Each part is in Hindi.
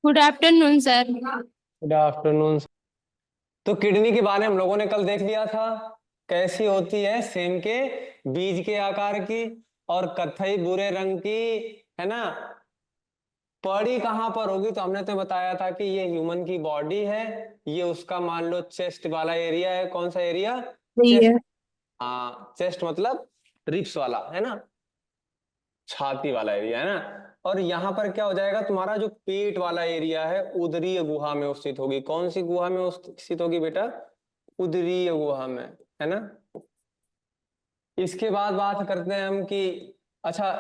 Good afternoon sir. Good afternoon. तो किडनी के बारे में हम लोगों ने कल देख लिया था। कैसी होती है? सेम के बीज के आकार की और कत्थई भूरे रंग की, है ना। पड़ी कहाँ पर होगी? तो हमने तो बताया था कि ये ह्यूमन की बॉडी है। ये उसका मान लो चेस्ट वाला एरिया है। कौन सा एरिया? सही चेस्ट। है। हाँ, चेस्ट मतलब रिप्स वाला, है ना, छाती वाला एरिया, है ना। और यहाँ पर क्या हो जाएगा? तुम्हारा जो पेट वाला एरिया है उदरीय गुहा में स्थित होगी। कौन सी गुहा में स्थित होगी बेटा? उदरीय गुहा में, है ना। इसके बाद बात करते हैं हम कि अच्छा,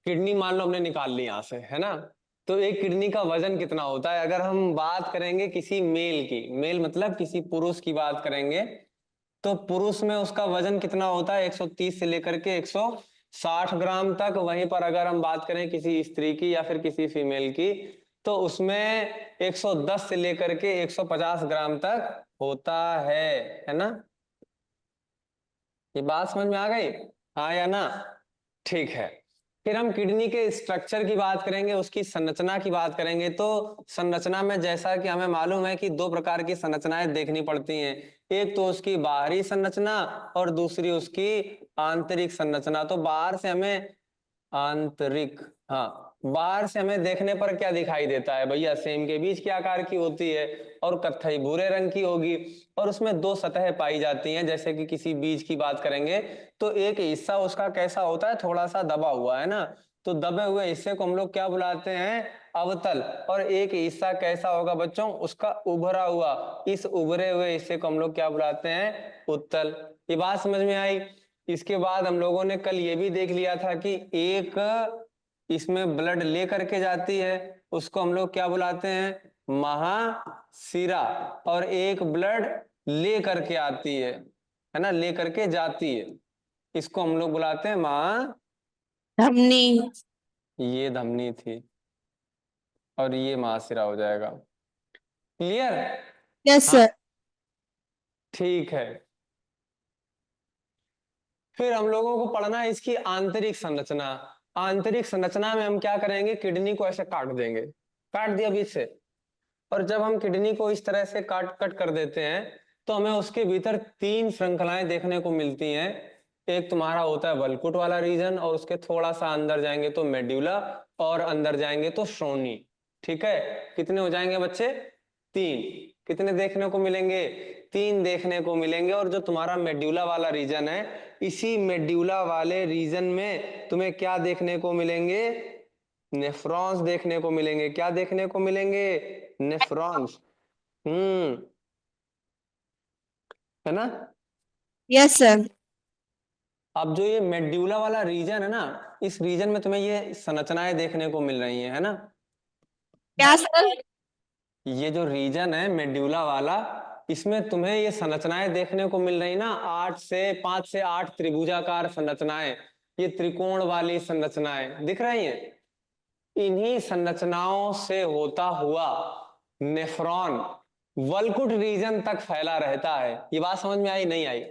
किडनी मान लो हमने निकाल ली यहाँ से, है ना। तो एक किडनी का वजन कितना होता है? अगर हम बात करेंगे किसी मेल की, मेल मतलब किसी पुरुष की बात करेंगे, तो पुरुष में उसका वजन कितना होता है? 130 से लेकर के 160 ग्राम तक। वहीं पर अगर हम बात करें किसी स्त्री की या फिर किसी फीमेल की, तो उसमें 110 से लेकर के 150 ग्राम तक होता है ना। ये बात समझ में आ गई? हाँ या ना? ठीक है। फिर हम किडनी के स्ट्रक्चर की बात करेंगे, उसकी संरचना की बात करेंगे। तो संरचना में जैसा कि हमें मालूम है कि दो प्रकार की संरचनाएं देखनी पड़ती हैं। एक तो उसकी बाहरी संरचना और दूसरी उसकी आंतरिक संरचना। तो बाहर से हमें आंतरिक, हाँ, बाहर से हमें देखने पर क्या दिखाई देता है भैया? सेम के बीज के आकार की होती है और कत्थई भूरे रंग की होगी। और उसमें दो सतह पाई जाती हैं। जैसे कि किसी बीज की बात करेंगे तो एक हिस्सा उसका कैसा होता है? थोड़ा सा दबा हुआ, है ना। तो दबे हुए हिस्से को हम लोग क्या बुलाते हैं? अवतल। और एक हिस्सा कैसा होगा बच्चों? उसका उभरा हुआ। इस उभरे हुए हिस्से को हम लोग क्या बुलाते हैं? उत्तल। ये बात समझ में आई? इसके बाद हम लोगों ने कल ये भी देख लिया था कि एक इसमें ब्लड ले करके जाती है, उसको हम लोग क्या बुलाते हैं? महाशिरा। और एक ब्लड ले करके आती है ना, ले करके जाती है, इसको हम लोग बुलाते हैं महा। धमनी। ये धमनी थी और ये महाशिरा हो जाएगा। क्लियर? यस हाँ, सर। ठीक है। फिर हम लोगों को पढ़ना है इसकी आंतरिक संरचना। आंतरिक संरचना में हम क्या करेंगे? किडनी को ऐसे काट देंगे। काट दिया बीच से। और जब हम किडनी को इस तरह से काट कट कर देते हैं तो हमें उसके भीतर तीन श्रृंखलाएं देखने को मिलती हैं। एक तुम्हारा होता है वल्कुट वाला रीजन, और उसके थोड़ा सा अंदर जाएंगे तो मेड्यूला, और अंदर जाएंगे तो श्रोणी। ठीक है। कितने हो जाएंगे बच्चे? तीन। कितने देखने को मिलेंगे? तीन देखने को मिलेंगे। और जो तुम्हारा मेड्यूला वाला रीजन है, इसी मेड्यूला वाले रीजन में तुम्हें क्या देखने को मिलेंगे? नेफ्रॉन्स देखने को मिलेंगे। क्या देखने को मिलेंगे? नेफ्रॉन्स। है ना। Yes sir. अब जो ये मेड्यूला वाला रीजन है ना, इस रीजन में तुम्हें ये संरचनाएं देखने को मिल रही हैं, है ना। क्या सर? ये जो रीजन है मेड्यूला वाला, इसमें तुम्हें ये संरचनाएं देखने को मिल रही ना, 5 से 8 त्रिभुजाकार संरचनाएं। ये त्रिकोण वाली संरचनाएं दिख रही हैं। इन्हीं संरचनाओं से होता हुआ नेफ्रॉन वल्कुट रीजन तक फैला रहता है। ये बात समझ में आई नहीं आई?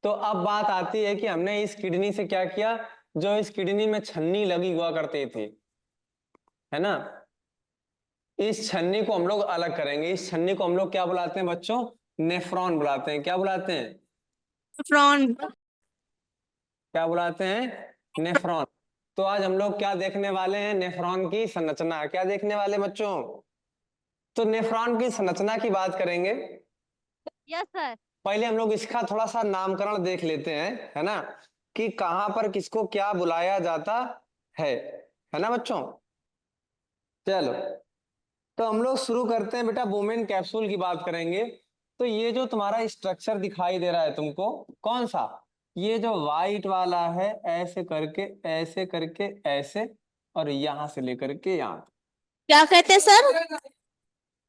तो अब बात आती है कि हमने इस किडनी से क्या किया? जो इस किडनी में छन्नी लगी हुआ करती थी, है ना, इस छन्नी को हम लोग अलग करेंगे। इस छन्नी को हम लोग क्या बुलाते हैं बच्चों? नेफ्रॉन बुलाते हैं। क्या बुलाते हैं? फ्रॉन। क्या बुलाते हैं? नेफ्रॉन। तो आज हम लोग क्या देखने वाले हैं? नेफ्रॉन की संरचना। क्या देखने वाले बच्चों? तो नेफ्रॉन की संरचना की बात करेंगे। Yes sir. पहले हम लोग इसका थोड़ा सा नामकरण देख लेते हैं, है ना, कि कहां पर किसको क्या बुलाया जाता है ना बच्चों। चलो, तो हम लोग शुरू करते हैं बेटा। वुमेन कैप्सूल की बात करेंगे। तो ये जो तुम्हारा स्ट्रक्चर दिखाई दे रहा है तुमको, कौन सा? ये जो व्हाइट वाला है, ऐसे करके, ऐसे करके, ऐसे, और यहां से लेकर के यहां, क्या कहते हैं सर?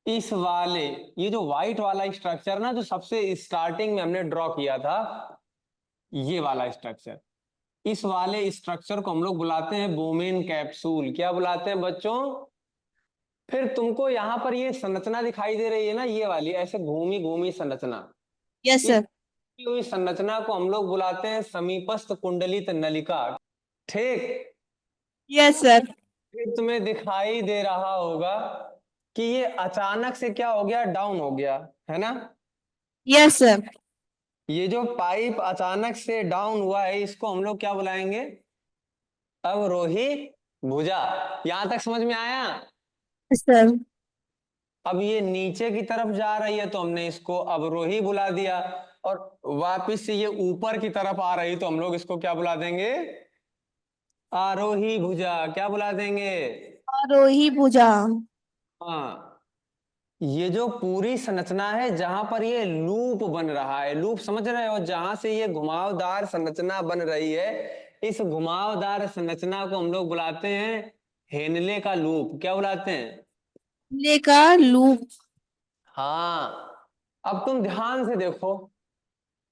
इस वाले, ये जो व्हाइट वाला स्ट्रक्चर ना, जो सबसे स्टार्टिंग में हमने ड्रॉ किया था, ये वाला स्ट्रक्चर, इस वाले स्ट्रक्चर को हम लोग बुलाते हैं वुमेन कैप्सूल। क्या बुलाते हैं बच्चों? फिर तुमको यहां पर ये संरचना दिखाई दे रही है ना, ये वाली ऐसे घूमी घूमी संरचना। यस इस सर। हुई संरचना को हम लोग बुलाते हैं समीपस्थ कुंडलित नलिका। ठीक। Yes sir. फिर तुम्हें दिखाई दे रहा होगा कि ये अचानक से क्या हो गया, डाउन हो गया, है ना। Yes, sir. ये जो पाइप अचानक से डाउन हुआ है इसको हम लोग क्या बुलाएंगे, अवरोही भुजा। यहां तक समझ में आया। Yes, sir. अब ये नीचे की तरफ जा रही है तो हमने इसको अवरोही बुला दिया, और वापस से ये ऊपर की तरफ आ रही तो हम लोग इसको क्या बुला देंगे, आरोही भुजा। क्या बुला देंगे। आरोही भुजा। हाँ, ये जो पूरी संरचना है जहां पर ये लूप बन रहा है, लूप समझ रहे हो, जहां से ये घुमावदार संरचना बन रही है, इस घुमावदार संरचना को हम लोग बुलाते हैं हेनले का लूप। क्या बुलाते हैं। ले का लूप। हाँ, अब तुम ध्यान से देखो,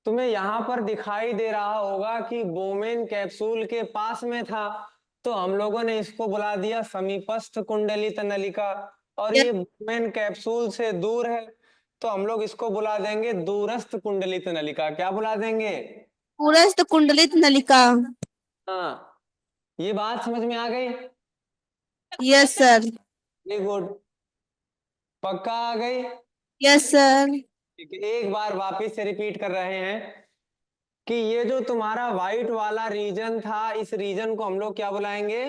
तुम्हें यहां पर दिखाई दे रहा होगा कि बोमेन कैप्सूल के पास में था, तो हम लोगों ने इसको बुला दिया समीपस्थ कुंडलित नलिका। और Yes. ये बोमेन कैप्सूल से दूर है तो हम लोग इसको बुला देंगे दूरस्थ कुंडलित नलिका। क्या बुला देंगे। दूरस्थ कुंडलित नलिका। हाँ, ये बात समझ में आ गई। Yes, sir. वेरी गुड, पक्का आ गई। Yes, sir. ठीक है, एक बार वापस से रिपीट कर रहे हैं कि ये जो तुम्हारा व्हाइट वाला रीजन था, इस रीजन को हम लोग क्या बुलाएंगे,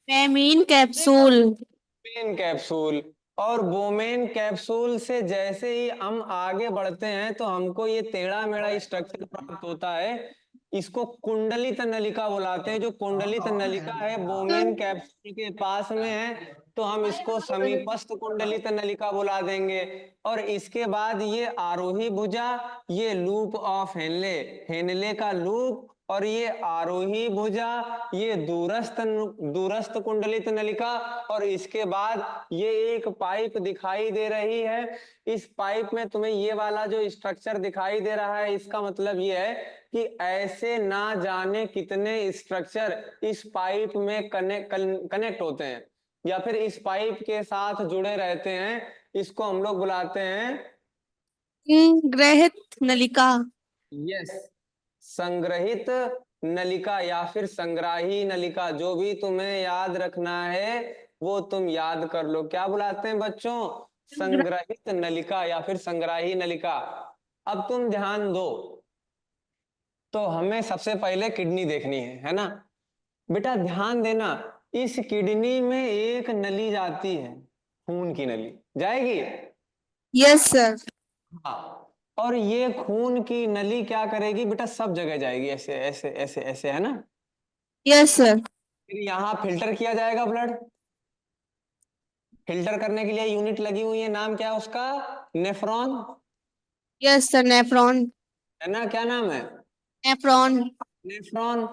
फेमीन कैप्सूल। Bowman capsule. और बोमेन कैप्सूल से जैसे ही हम आगे बढ़ते हैं तो हमको ये टेढ़ा मेढ़ा स्ट्रक्चर प्राप्त होता है, इसको कुंडलित नलिका बुलाते हैं। जो कुंडलित नलिका है बोमेन कैप्सूल के पास में है तो हम इसको समीपस्थ कुंडलित नलिका बुला देंगे। और इसके बाद ये आरोही भुजा, ये लूप ऑफ हेनले, हेनले का लूप, और ये आरोही भुजा, ये दूरस्थ कुंडलित नलिका। और इसके बाद ये एक पाइप दिखाई दे रही है, इस पाइप में तुम्हें ये वाला जो स्ट्रक्चर दिखाई दे रहा है, इसका मतलब ये है कि ऐसे ना जाने कितने स्ट्रक्चर इस पाइप में कनेक्ट होते हैं या फिर इस पाइप के साथ जुड़े रहते हैं। इसको हम लोग बुलाते हैं, ग्रहित नलिका। यस, संग्रहित नलिका या फिर संग्राही नलिका। जो भी तुम्हें याद रखना है वो तुम याद कर लो। क्या बुलाते हैं बच्चों, संग्रहित नलिका या फिर संग्राही नलिका। अब तुम ध्यान दो, तो हमें सबसे पहले किडनी देखनी है ना। बेटा ध्यान देना, इस किडनी में एक नली जाती है, खून की नली जाएगी। Yes sir. हाँ, और ये खून की नली क्या करेगी बेटा, सब जगह जाएगी, ऐसे ऐसे ऐसे ऐसे, है ना। Yes sir. फिर यहाँ फिल्टर किया जाएगा ब्लड। फिल्टर करने के लिए यूनिट लगी हुई है, नाम क्या है उसका, नेफ्रॉन, यस सर, नेफ्रॉन। है ना। क्या नाम है, नेफ्रॉन। नेफ्रॉन।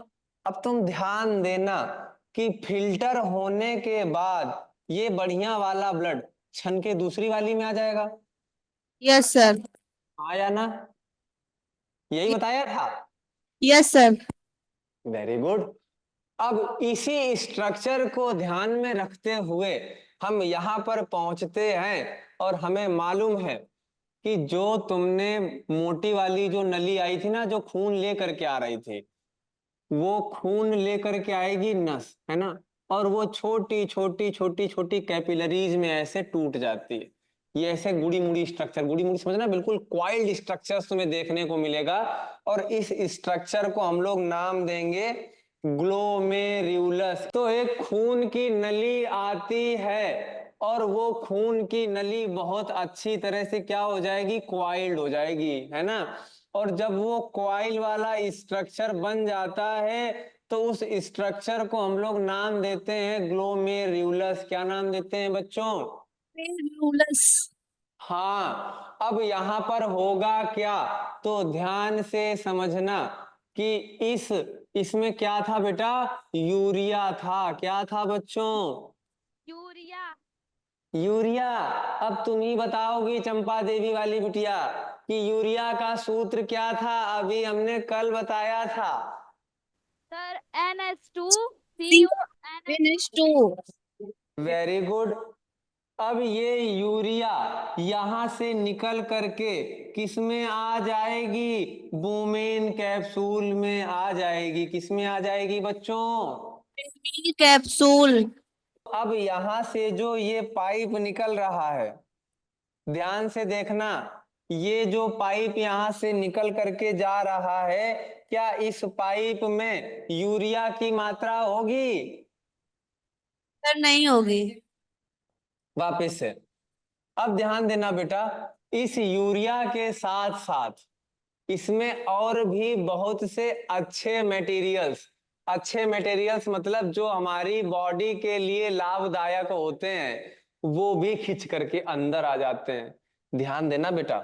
अब तुम ध्यान देना कि फिल्टर होने के बाद ये बढ़िया वाला ब्लड छन के दूसरी वाली में आ जाएगा। Yes sir. आया ना, यही बताया था। Yes sir. Very good. अब इसी स्ट्रक्चर को ध्यान में रखते हुए हम यहाँ पर पहुंचते हैं और हमें मालूम है कि जो तुमने मोटी वाली जो नली आई थी ना, जो खून लेकर के आ रही थी, वो खून लेकर के आएगी नस, है ना। और वो छोटी छोटी छोटी छोटी कैपिलरीज में ऐसे टूट जाती है। ये ऐसे गुड़ी मुड़ी स्ट्रक्चर, गुड़ी मुड़ी समझना, बिल्कुल क्वाइल्ड स्ट्रक्चर्स तुम्हें देखने को मिलेगा। और इस स्ट्रक्चर को हम लोग नाम देंगे ग्लोमेरुलस। तो एक खून की नली आती है और वो खून की नली बहुत अच्छी तरह से क्या हो जाएगी, क्वाइल्ड हो जाएगी, है ना। और जब वो क्वाइल वाला स्ट्रक्चर बन जाता है तो उस स्ट्रक्चर को हम लोग नाम देते हैं ग्लोमेरुलस। क्या नाम देते हैं बच्चों, ग्लोमेरुलस। हाँ। अब यहाँ पर होगा क्या, तो ध्यान से समझना कि इसमें क्या था बेटा, यूरिया था। क्या था बच्चों, यूरिया। यूरिया। अब तुम ही बताओगी चंपा देवी वाली बिटिया कि यूरिया का सूत्र क्या था, अभी हमने कल बताया था। Sir NH2CONH2। Very good. अब ये यूरिया यहां से निकल करके किस में आ जाएगी, बोमेन कैप्सूल में आ जाएगी। किस में आ जाएगी बच्चों, कैप्सूल। अब यहां से जो ये पाइप निकल रहा है, ध्यान से देखना, ये जो पाइप यहां से निकल करके जा रहा है, क्या इस पाइप में यूरिया की मात्रा होगी? सर नहीं होगी। वापस से, अब ध्यान देना बेटा, इस यूरिया के साथ साथ इसमें और भी बहुत से अच्छे मटेरियल्स मतलब जो हमारी बॉडी के लिए लाभदायक होते हैं, वो भी खिंच करके अंदर आ जाते हैं। ध्यान देना बेटा,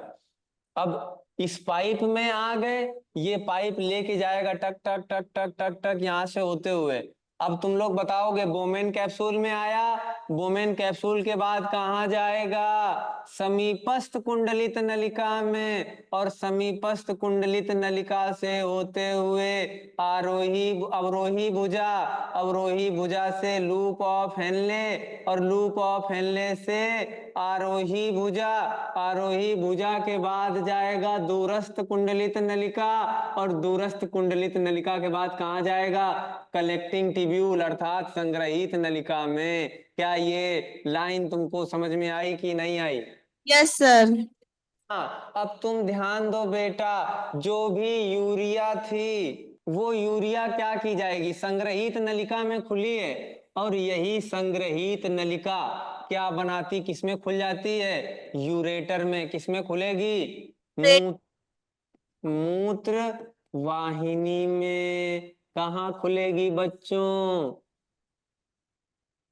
अब इस पाइप में आ गए, ये पाइप लेके जाएगा टक टक टक टक टक टक यहां से होते हुए। अब तुम लोग बताओगे बोमेन कैप्सूल में आया, बोमेन कैप्सूल के बाद कहाँ जाएगा? समीपस्थ कुंडलित नलिका में, और समीपस्थ कुंडलित नलिका से होते हुए आरोही अवरोही भुजा, अवरोही भुजा से लूप ऑफ हेनले, और लूप ऑफ हेनले से आरोही भुजा, आरोही भुजा के बाद जाएगा दूरस्थ कुंडलित नलिका, और दूरस्थ कुंडलित नलिका के बाद कहाँ जाएगा? कलेक्टिंग टिब्यूल अर्थात संग्रहित नलिका में। क्या ये लाइन तुमको समझ में आई कि नहीं आई? Yes sir. हाँ, अब तुम ध्यान दो बेटा, जो भी यूरिया थी वो यूरिया क्या की जाएगी? संग्रहित नलिका में खुली है, और यही संग्रहित नलिका क्या बनाती, किसमें खुल जाती है? यूरेटर में। किसमें खुलेगी? मूत्र वाहिनी में। कहाँ खुलेगी बच्चों?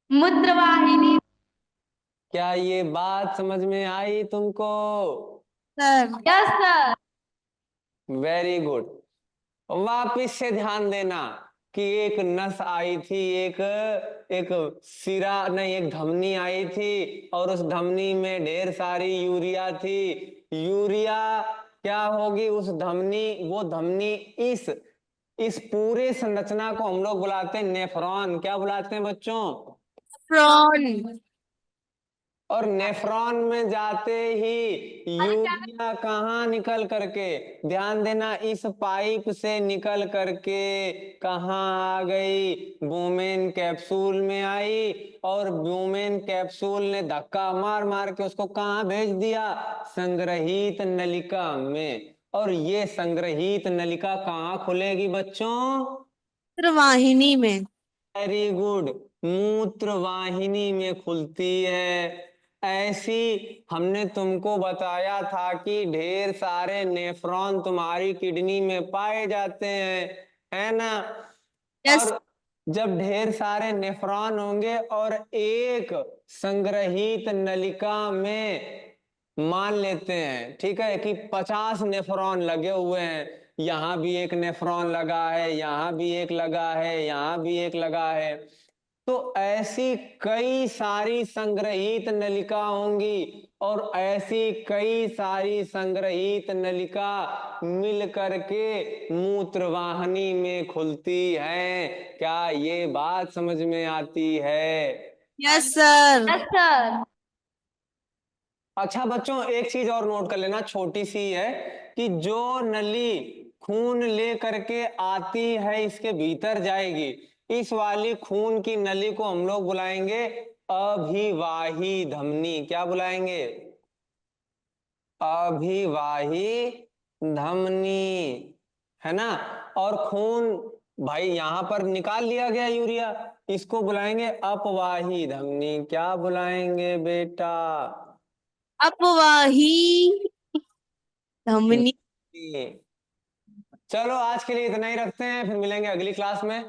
मूत्रवाहिनी। क्या ये बात समझ में आई तुमको? Sir yes sir. Very good. वापिस से ध्यान देना कि एक नस आई थी, एक एक सिरा नहीं, एक धमनी आई थी, और उस धमनी में ढेर सारी यूरिया थी। यूरिया क्या होगी उस धमनी, वो धमनी इस पूरे संरचना को हम लोग बुलाते हैं नेफ्रॉन। क्या बुलाते हैं बच्चों? फ्रॉन। और नेफ्रॉन में जाते ही यूरिया कहाँ निकल करके, ध्यान देना, इस पाइप से निकल करके कहाँ आ गई? बोमेन कैप्सूल में आई, और बोमेन कैप्सूल ने धक्का मार मार के उसको कहाँ भेज दिया? संग्रहित नलिका में। और ये संग्रहित नलिका कहाँ खुलेगी बच्चों? मूत्रवाहिनी में। वेरी गुड, मूत्र वाहिनी में खुलती है। ऐसी हमने तुमको बताया था कि ढेर सारे नेफ्रॉन तुम्हारी किडनी में पाए जाते हैं, है ना? यस। और जब ढेर सारे नेफ्रॉन होंगे और एक संग्रहित नलिका में, मान लेते हैं ठीक है कि 50 नेफ्रॉन लगे हुए हैं, यहाँ भी एक नेफ्रॉन लगा है, यहाँ भी एक लगा है, यहाँ भी एक लगा है, तो ऐसी कई सारी संग्रहित नलिका होंगी, और ऐसी कई सारी संग्रहित नलिका मिल करके मूत्रवाहिनी में खुलती है। क्या ये बात समझ में आती है? Yes sir. Yes sir. अच्छा बच्चों, एक चीज और नोट कर लेना, छोटी सी है, कि जो नली खून ले करके आती है इसके भीतर जाएगी, इस वाली खून की नली को हम लोग बुलाएंगे अभिवाही धमनी। क्या बुलाएंगे? अभिवाही धमनी, है ना? और खून भाई यहां पर निकाल लिया गया यूरिया, इसको बुलाएंगे अपवाही धमनी। क्या बुलाएंगे बेटा? अपवाही धमनी। चलो आज के लिए इतना ही रखते हैं, फिर मिलेंगे अगली क्लास में।